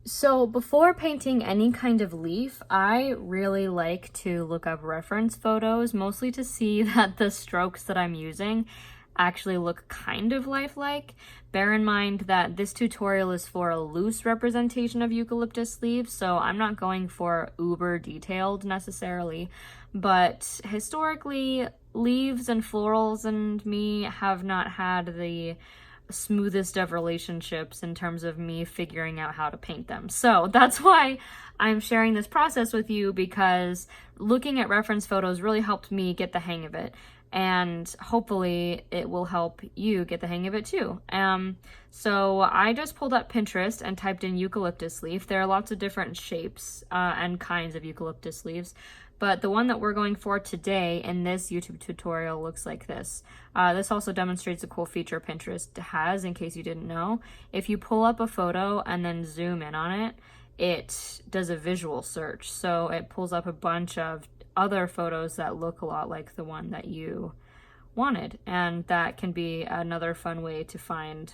So before painting any kind of leaf, I really like to look up reference photos, mostly to see that the strokes that I'm using actually look kind of lifelike. Bear in mind that this tutorial is for a loose representation of eucalyptus leaves, so I'm not going for uber detailed necessarily, but historically, leaves and florals and me have not had the smoothest of relationships in terms of me figuring out how to paint them. So that's why I'm sharing this process with you, because looking at reference photos really helped me get the hang of it. And hopefully it will help you get the hang of it too. So I just pulled up Pinterest and typed in eucalyptus leaf. There are lots of different shapes and kinds of eucalyptus leaves, but the one that we're going for today in this YouTube tutorial looks like this. This also demonstrates a cool feature Pinterest has, in case you didn't know. If you pull up a photo and then zoom in on it, it does a visual search. So it pulls up a bunch of other photos that look a lot like the one that you wanted. And that can be another fun way to find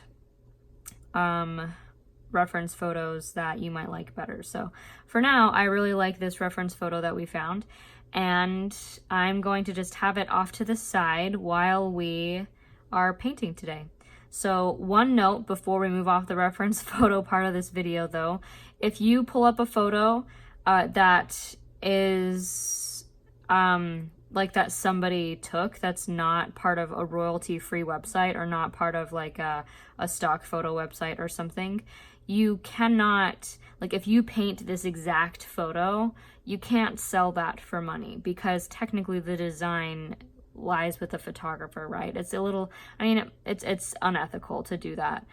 reference photos that you might like better. So for now, I really like this reference photo that we found, and I'm going to just have it off to the side while we are painting today. So one note before we move off the reference photo part of this video though, if you pull up a photo that is like that somebody took, that's not part of a royalty-free website or not part of like a stock photo website or something, you cannot, like if you paint this exact photo, you can't sell that for money, because technically the design lies with the photographer, right? It's a little, I mean, it's unethical to do that.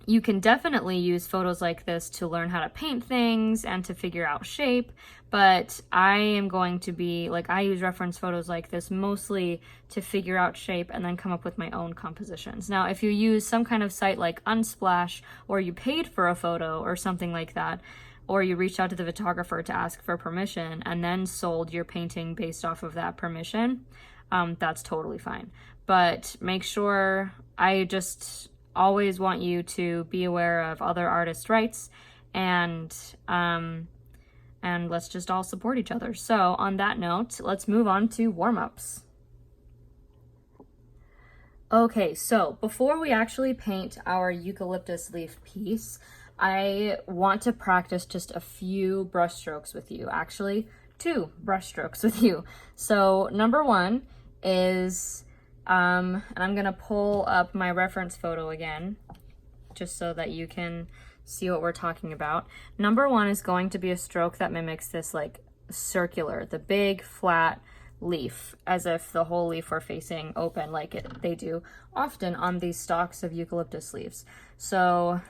You can definitely use photos like this to learn how to paint things and to figure out shape, but I am going to be, like, I use reference photos like this mostly to figure out shape and then come up with my own compositions. Now, if you use some kind of site like Unsplash, or you paid for a photo or something like that, or you reached out to the photographer to ask for permission and then sold your painting based off of that permission, that's totally fine. But make sure, I just always want you to be aware of other artists' rights, and let's just all support each other. So on that note, let's move on to warm-ups. Okay, so before we actually paint our eucalyptus leaf piece, I want to practice just a few brush strokes with you. Actually, 2 brush strokes with you. So number 1 is, and I'm gonna pull up my reference photo again, just so that you can see what we're talking about. Number 1 is going to be a stroke that mimics this like circular, the big flat leaf, as if the whole leaf were facing open, like they do often on these stalks of eucalyptus leaves. So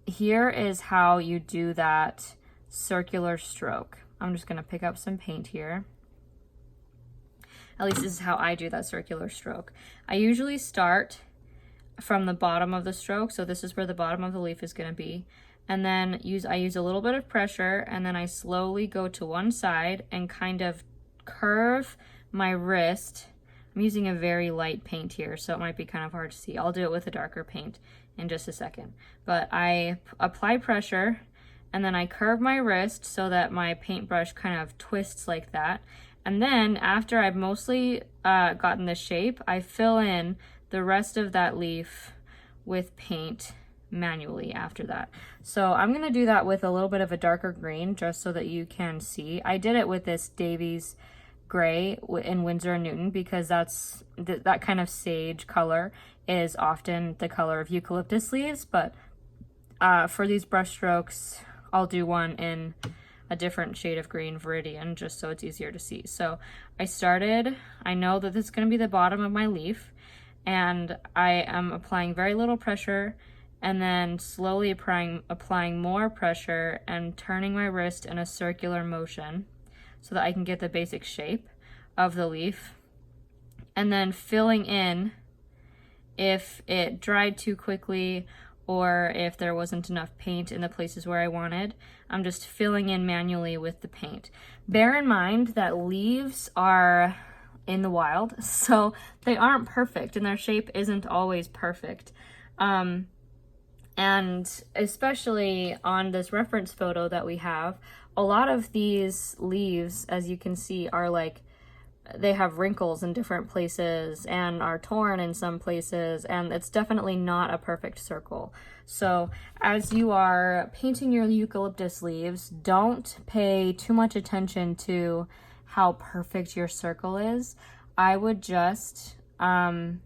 here is how you do that circular stroke. I'm just gonna pick up some paint here. At least this is how I do that circular stroke. I usually start from the bottom of the stroke, so this is where the bottom of the leaf is going to be, and then I use a little bit of pressure, and then I slowly go to one side and kind of curve my wrist. I'm using a very light paint here, so it might be kind of hard to see. I'll do it with a darker paint in just a second. But I apply pressure, and then I curve my wrist so that my paintbrush kind of twists like that. And then after I've mostly gotten the shape, I fill in the rest of that leaf with paint manually after that. So I'm gonna do that with a little bit of a darker green, just so that you can see. I did it with this Davies gray in Winsor and Newton, because that's that kind of sage color is often the color of eucalyptus leaves. But for these brush strokes, I'll do one in a different shade of green, Viridian, just so it's easier to see. So I know that this is going to be the bottom of my leaf, and I am applying very little pressure, and then slowly applying more pressure and turning my wrist in a circular motion so that I can get the basic shape of the leaf, and then filling in if it dried too quickly or if there wasn't enough paint in the places where I wanted. I'm just filling in manually with the paint. Bear in mind that leaves are in the wild, so they aren't perfect and their shape isn't always perfect. And especially on this reference photo that we have, a lot of these leaves, as you can see, are like, they have wrinkles in different places and are torn in some places, and it's definitely not a perfect circle. So as you are painting your eucalyptus leaves, don't pay too much attention to how perfect your circle is. I would just let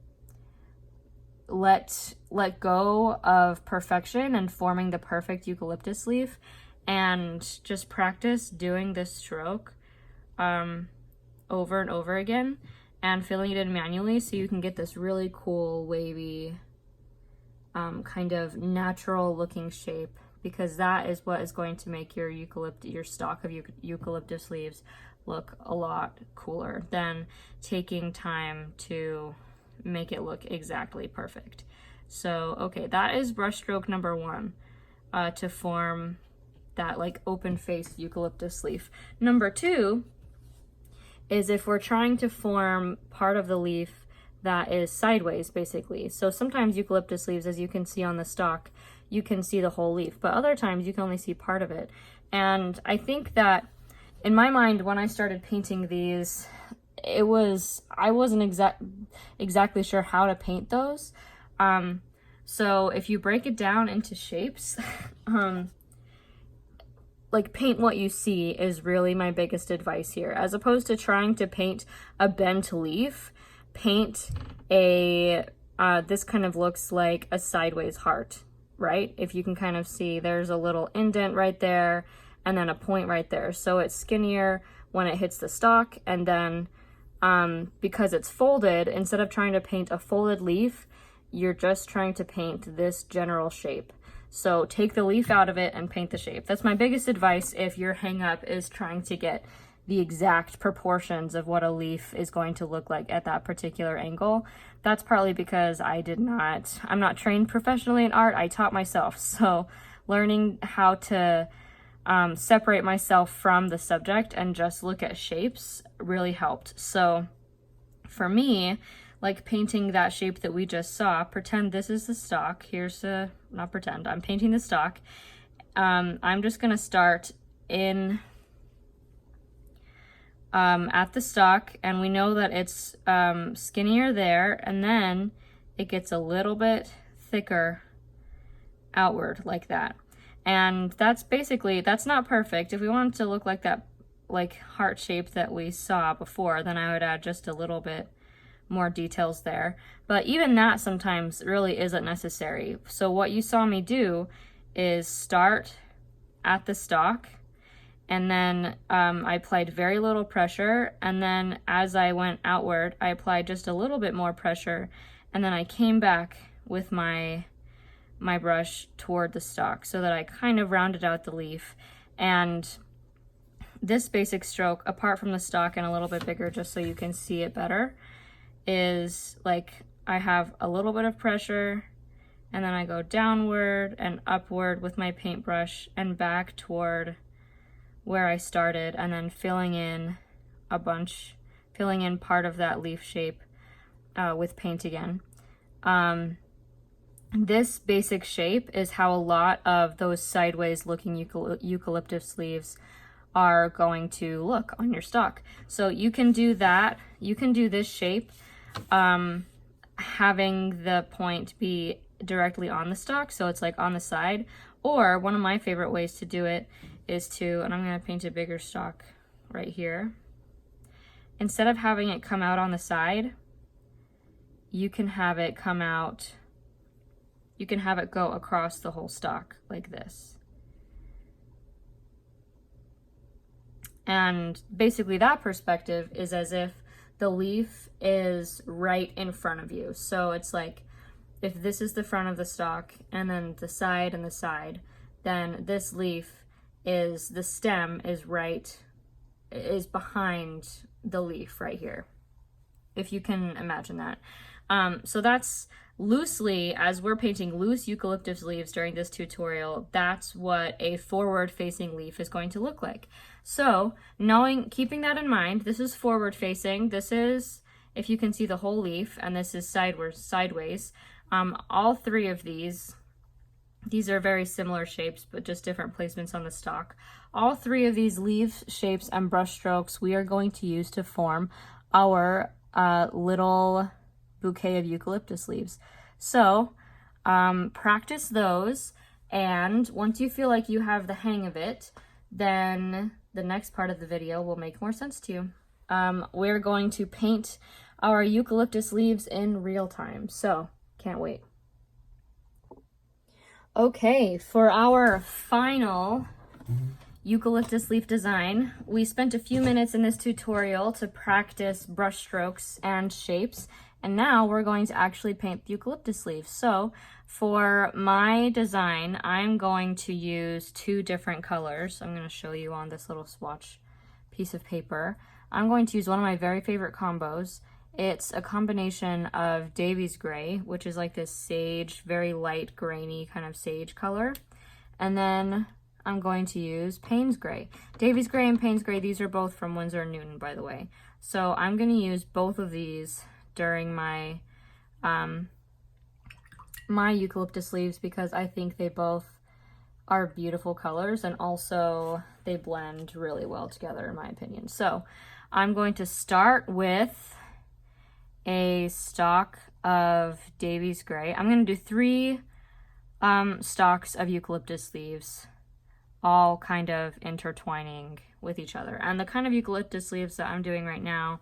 go of perfection and forming the perfect eucalyptus leaf, and just practice doing this stroke over and over again and filling it in manually so you can get this really cool wavy kind of natural looking shape, because that is what is going to make your stock of eucalyptus leaves look a lot cooler than taking time to make it look exactly perfect. So okay, that is brush stroke number 1 to form that like open faced eucalyptus leaf. Number 2 is if we're trying to form part of the leaf that is sideways, basically. So sometimes eucalyptus leaves, as you can see on the stalk, you can see the whole leaf, but other times you can only see part of it. And I think that in my mind, when I started painting these, I wasn't exactly sure how to paint those. So if you break it down into shapes, like paint what you see is really my biggest advice here. As opposed to trying to paint a bent leaf, paint a, this kind of looks like a sideways heart, right? If you can kind of see, there's a little indent right there and then a point right there. So it's skinnier when it hits the stalk, and then because it's folded, instead of trying to paint a folded leaf, you're just trying to paint this general shape. So take the leaf out of it and paint the shape. That's my biggest advice if your hang up is trying to get the exact proportions of what a leaf is going to look like at that particular angle. That's partly because I'm not trained professionally in art. I taught myself. So learning how to separate myself from the subject and just look at shapes really helped. So for me, like painting that shape that we just saw, pretend this is the stalk. Not pretend, I'm painting the stalk. I'm just gonna start in at the stalk, and we know that it's skinnier there, and then it gets a little bit thicker outward like that. And that's not perfect. If we want it to look like that like heart shape that we saw before, then I would add just a little bit more details there. But even that sometimes really isn't necessary. So what you saw me do is start at the stalk, and then I applied very little pressure, and then as I went outward, I applied just a little bit more pressure, and then I came back with my brush toward the stalk so that I kind of rounded out the leaf. And this basic stroke, apart from the stalk and a little bit bigger just so you can see it better, is like I have a little bit of pressure, and then I go downward and upward with my paintbrush and back toward where I started, and then filling in part of that leaf shape with paint again. This basic shape is how a lot of those sideways looking eucalyptus leaves are going to look on your stalk. So you can do that. You can do this shape having the point be directly on the stalk, so it's like on the side. Or one of my favorite ways to do it is and I'm going to paint a bigger stalk right here. Instead of having it come out on the side, you can have it come out, you can have it go across the whole stalk like this. And basically that perspective is as if the leaf is right in front of you. So it's like if this is the front of the stalk and then the side and the side, then this leaf the stem is behind the leaf right here, if you can imagine that. So that's loosely, as we're painting loose eucalyptus leaves during this tutorial, that's what a forward facing leaf is going to look like. So keeping that in mind, this is forward facing, this is, if you can see the whole leaf, and this is sideways. All three of these These are very similar shapes, but just different placements on the stalk. All three of these leaf shapes and brush strokes we are going to use to form our little bouquet of eucalyptus leaves. So practice those, and once you feel like you have the hang of it, then the next part of the video will make more sense to you. We're going to paint our eucalyptus leaves in real time, so can't wait. Okay, for our final eucalyptus leaf design, we spent a few minutes in this tutorial to practice brush strokes and shapes, and now we're going to actually paint the eucalyptus leaves. So for my design, I'm going to use two different colors. I'm going to show you on this little swatch piece of paper. I'm going to use one of my very favorite combos. It's a combination of Davy's Gray, which is like this sage, very light, grainy kind of sage color. And then I'm going to use Payne's Gray. Davy's Gray and Payne's Gray, these are both from Winsor & Newton, by the way. So I'm going to use both of these during my my eucalyptus leaves because I think they both are beautiful colors, and also they blend really well together in my opinion. So I'm going to start with a stalk of Davy's Gray. I'm going to do 3 stalks of eucalyptus leaves, all kind of intertwining with each other. And the kind of eucalyptus leaves that I'm doing right now,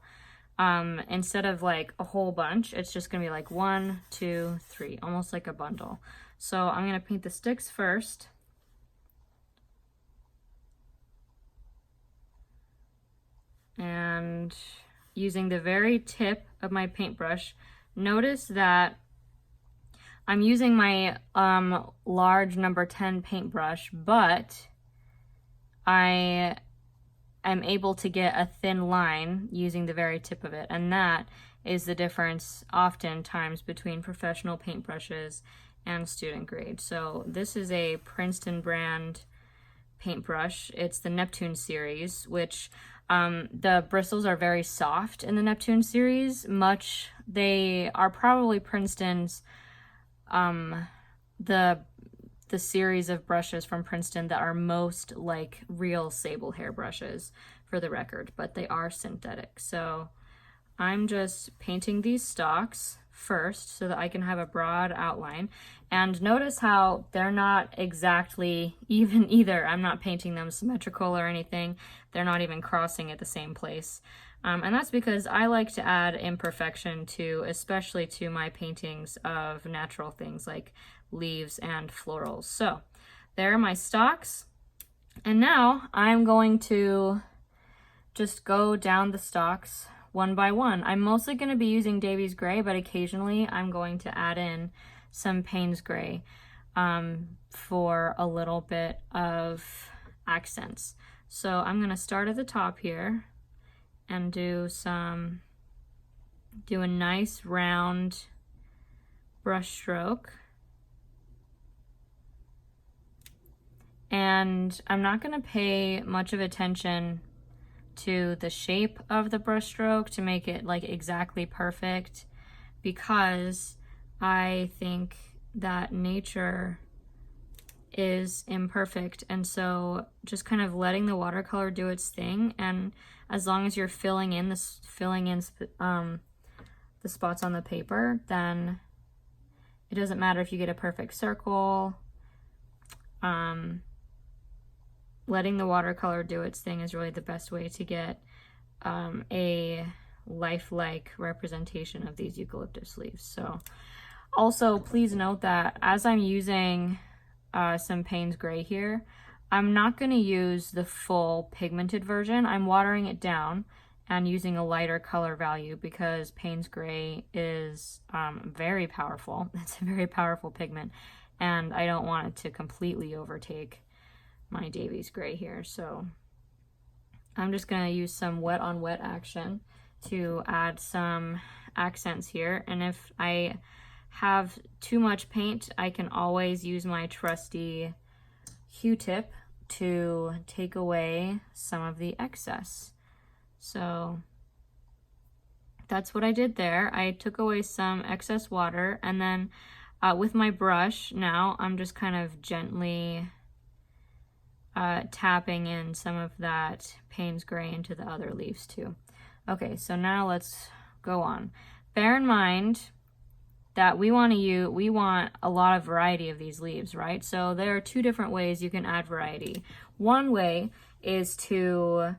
instead of like a whole bunch, it's just going to be like 1, 2, 3, almost like a bundle. So I'm going to paint the sticks first. And using the very tip of my paintbrush, notice that I'm using my large number 10 paintbrush, but I am able to get a thin line using the very tip of it, and that is the difference oftentimes between professional paintbrushes and student grade. So this is a Princeton brand paintbrush. It's the Neptune series, which the bristles are very soft in the Neptune series. They are probably Princeton's, the series of brushes from Princeton that are most like real sable hair brushes, for the record, but they are synthetic. So I'm just painting these stalks first so that I can have a broad outline. And notice how they're not exactly even either. I'm not painting them symmetrical or anything. They're not even crossing at the same place. And that's because I like to add imperfection to, especially to my paintings of natural things like leaves and florals. So there are my stalks. And now I'm going to just go down the stalks one by one. I'm mostly going to be using Davy's Gray, but occasionally I'm going to add in some Payne's Gray for a little bit of accents. So I'm going to start at the top here and do a nice round brush stroke. And I'm not going to pay much of attention to the shape of the brush stroke to make it like exactly perfect, because I think that nature is imperfect, and so just kind of letting the watercolor do its thing, and as long as you're filling in the spots on the paper, then it doesn't matter if you get a perfect circle. Letting the watercolor do its thing is really the best way to get a lifelike representation of these eucalyptus leaves. So also please note that as I'm using some Payne's Gray here, I'm not going to use the full pigmented version. I'm watering it down and using a lighter color value because Payne's Gray is very powerful. It's a very powerful pigment, and I don't want it to completely overtake my Davy's Gray here. So I'm just going to use some wet on wet action to add some accents here. And if I have too much paint, I can always use my trusty Q-tip to take away some of the excess. So that's what I did there. I took away some excess water, and then With my brush now, I'm just kind of gently tapping in some of that Payne's Gray into the other leaves too. Okay, so now let's go on. Bear in mind that we want a lot of variety of these leaves, right? So there are two different ways you can add variety. One way is to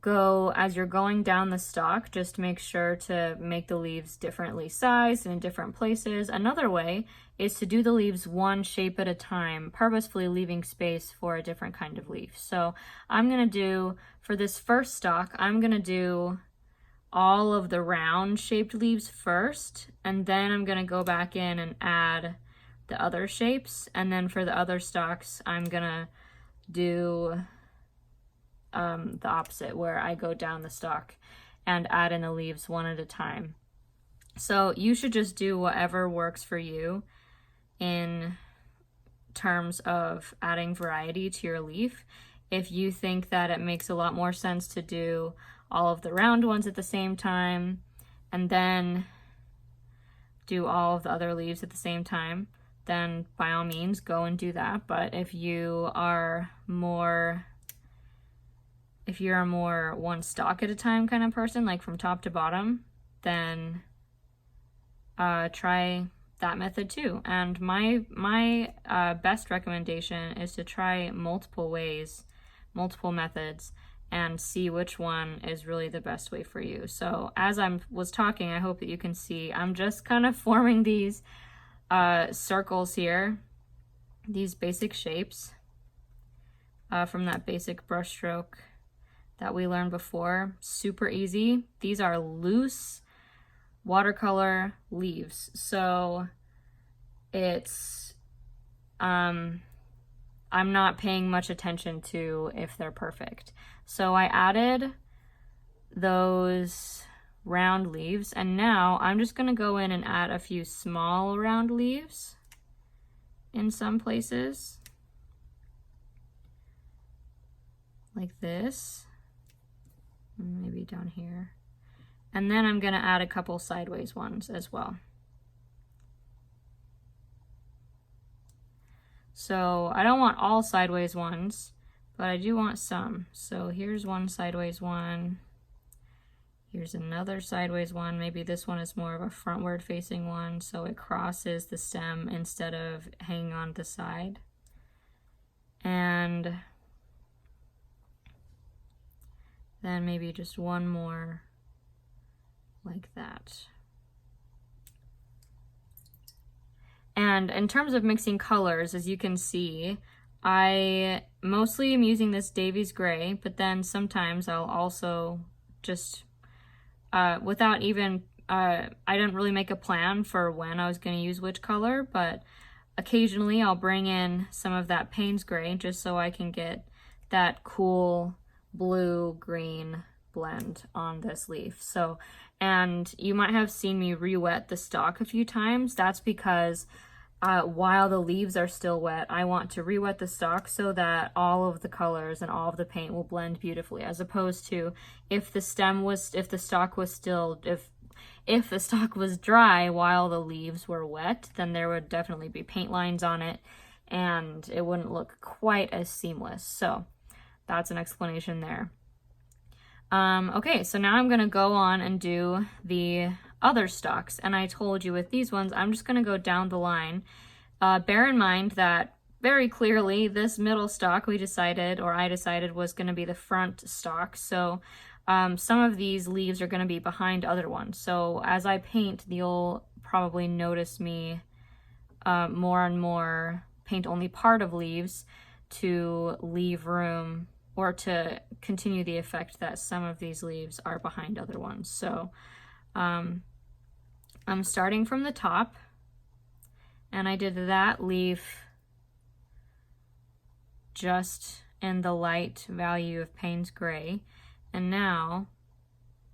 go, as you're going down the stalk, just make sure to make the leaves differently sized and in different places. Another way is to do the leaves one shape at a time, purposefully leaving space for a different kind of leaf. So I'm gonna do, for this first stalk, I'm gonna do all of the round shaped leaves first, and then I'm gonna go back in and add the other shapes. And then for the other stalks, I'm gonna do the opposite, where I go down the stalk and add in the leaves one at a time. So you should just do whatever works for you in terms of adding variety to your leaf. If you think that it makes a lot more sense to do all of the round ones at the same time and then do all of the other leaves at the same time, then by all means go and do that. But if you're a more one stalk at a time kind of person, like from top to bottom, then try that method too. And my best recommendation is to try multiple ways, multiple methods, and see which one is really the best way for you. So as I was talking, I hope that you can see I'm just kind of forming these circles here, these basic shapes from that basic brush stroke that we learned before. Super easy. These are loose watercolor leaves, so it's I'm not paying much attention to if they're perfect. So I added those round leaves, and now I'm just gonna go in and add a few small round leaves in some places, like this, maybe down here. And then I'm gonna add a couple sideways ones as well. So I don't want all sideways ones, but I do want some. So here's one sideways one. Here's another sideways one. Maybe this one is more of a frontward facing one, so it crosses the stem instead of hanging on the side. And then maybe just one more like that. And in terms of mixing colors, as you can see, I mostly am using this Davies Gray, but then sometimes I'll also just, without even, I didn't really make a plan for when I was going to use which color, but occasionally I'll bring in some of that Payne's Gray just so I can get that cool blue-green blend on this leaf. So, and you might have seen me re-wet the stalk a few times. That's because while the leaves are still wet, I want to re-wet the stalk so that all of the colors and all of the paint will blend beautifully, as opposed to if the stalk was dry while the leaves were wet, then there would definitely be paint lines on it and it wouldn't look quite as seamless. So that's an explanation there. Okay, so now I'm gonna go on and do the other stalks, and I told you with these ones I'm just gonna go down the line. Bear in mind that very clearly this middle stalk I decided was gonna be the front stalk, so some of these leaves are gonna be behind other ones. So as I paint, you'll probably notice me more and more paint only part of leaves to leave room or to continue the effect that some of these leaves are behind other ones. So I'm starting from the top, and I did that leaf just in the light value of Payne's Gray. And now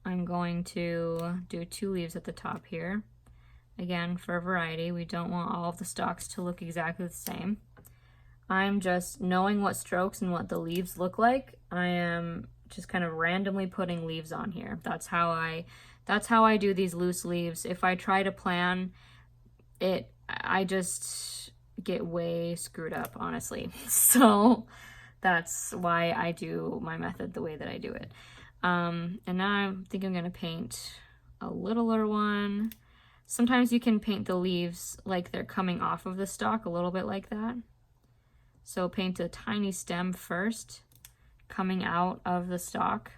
I'm going to do 2 leaves at the top here. Again, for variety, we don't want all of the stalks to look exactly the same. I'm just knowing what strokes and what the leaves look like. I am just kind of randomly putting leaves on here. That's how I do these loose leaves. If I try to plan it, I just get way screwed up, honestly. So that's why I do my method the way that I do it. And now I think I'm gonna paint a littler one. Sometimes you can paint the leaves like they're coming off of the stalk, a little bit like that. So paint a tiny stem first, coming out of the stalk.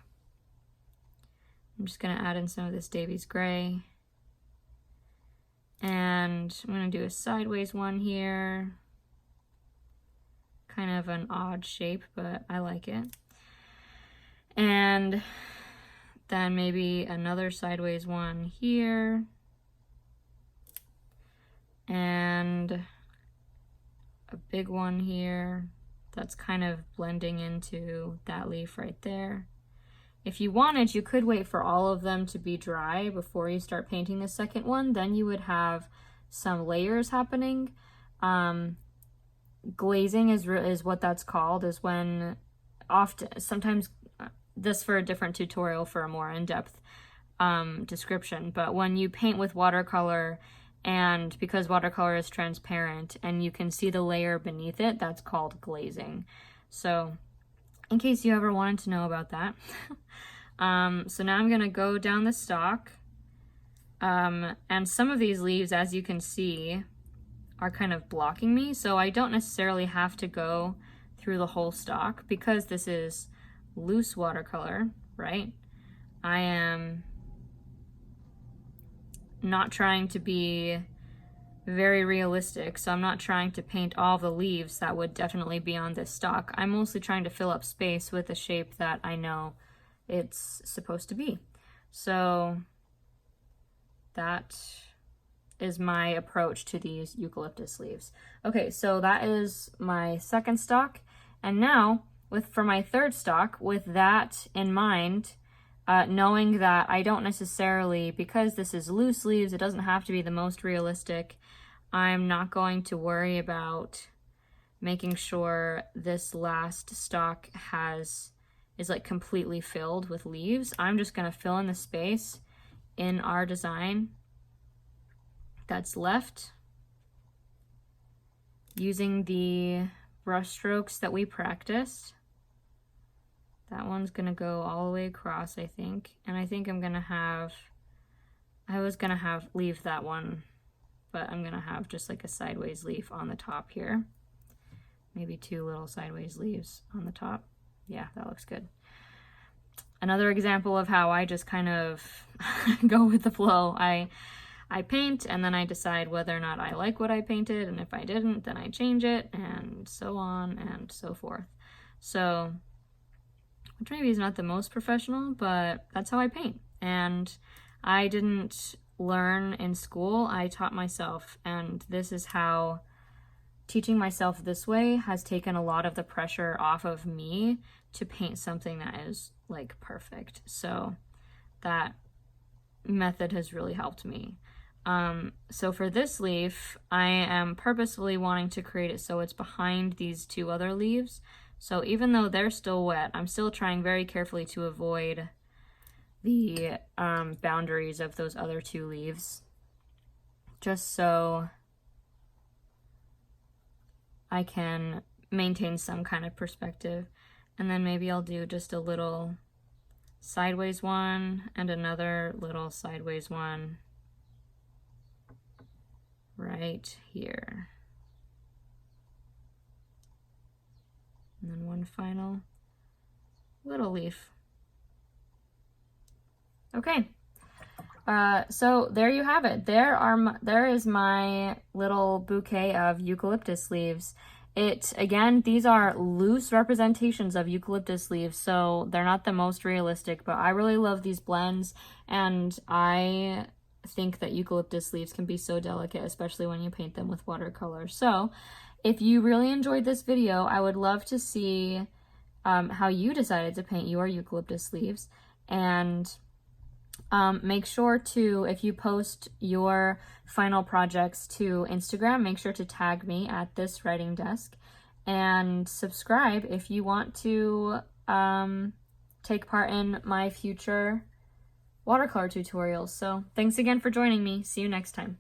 I'm just gonna add in some of this Davies gray. And I'm gonna do a sideways one here. Kind of an odd shape, but I like it. And then maybe another sideways one here. And a big one here that's kind of blending into that leaf right there. If you wanted, you could wait for all of them to be dry before you start painting the second one. Then you would have some layers happening. Glazing is what that's called, is when sometimes this for a different tutorial for a more in-depth description, but when you paint with watercolor, and because watercolor is transparent and you can see the layer beneath it, that's called glazing. So in case you ever wanted to know about that. So now I'm gonna go down the stalk, and some of these leaves, as you can see, are kind of blocking me, so I don't necessarily have to go through the whole stalk because this is loose watercolor, right? I am not trying to be very realistic, so I'm not trying to paint all the leaves that would definitely be on this stalk. I'm mostly trying to fill up space with a shape that I know it's supposed to be. So that is my approach to these eucalyptus leaves. Okay, so that is my second stalk, and now for my third stalk, with that in mind, knowing that I don't necessarily, because this is loose leaves, it doesn't have to be the most realistic. I'm not going to worry about making sure this last stalk is like completely filled with leaves. I'm just gonna fill in the space in our design that's left using the brush strokes that we practiced. That one's gonna go all the way across, I think. And I think I was gonna leave that one, but I'm gonna have just like a sideways leaf on the top here. Maybe 2 little sideways leaves on the top. Yeah, that looks good. Another example of how I just kind of go with the flow. I paint and then I decide whether or not I like what I painted, and if I didn't, then I change it, and so on and so forth. So, which maybe is not the most professional, but that's how I paint. And I didn't learn in school, I taught myself, and this is how teaching myself this way has taken a lot of the pressure off of me to paint something that is like perfect. So that method has really helped me. So for this leaf, I am purposefully wanting to create it so it's behind these 2 other leaves. So even though they're still wet, I'm still trying very carefully to avoid the boundaries of those other 2 leaves, just so I can maintain some kind of perspective. And then maybe I'll do just a little sideways one and another little sideways one right here. And then one final little leaf. Okay, so there you have it. There is my little bouquet of eucalyptus leaves. Again, these are loose representations of eucalyptus leaves, so they're not the most realistic, but I really love these blends, and I think that eucalyptus leaves can be so delicate, especially when you paint them with watercolor. So if you really enjoyed this video, I would love to see how you decided to paint your eucalyptus leaves, and make sure to, if you post your final projects to Instagram, make sure to tag me at This Writing Desk, and subscribe if you want to take part in my future watercolor tutorials. So thanks again for joining me. See you next time.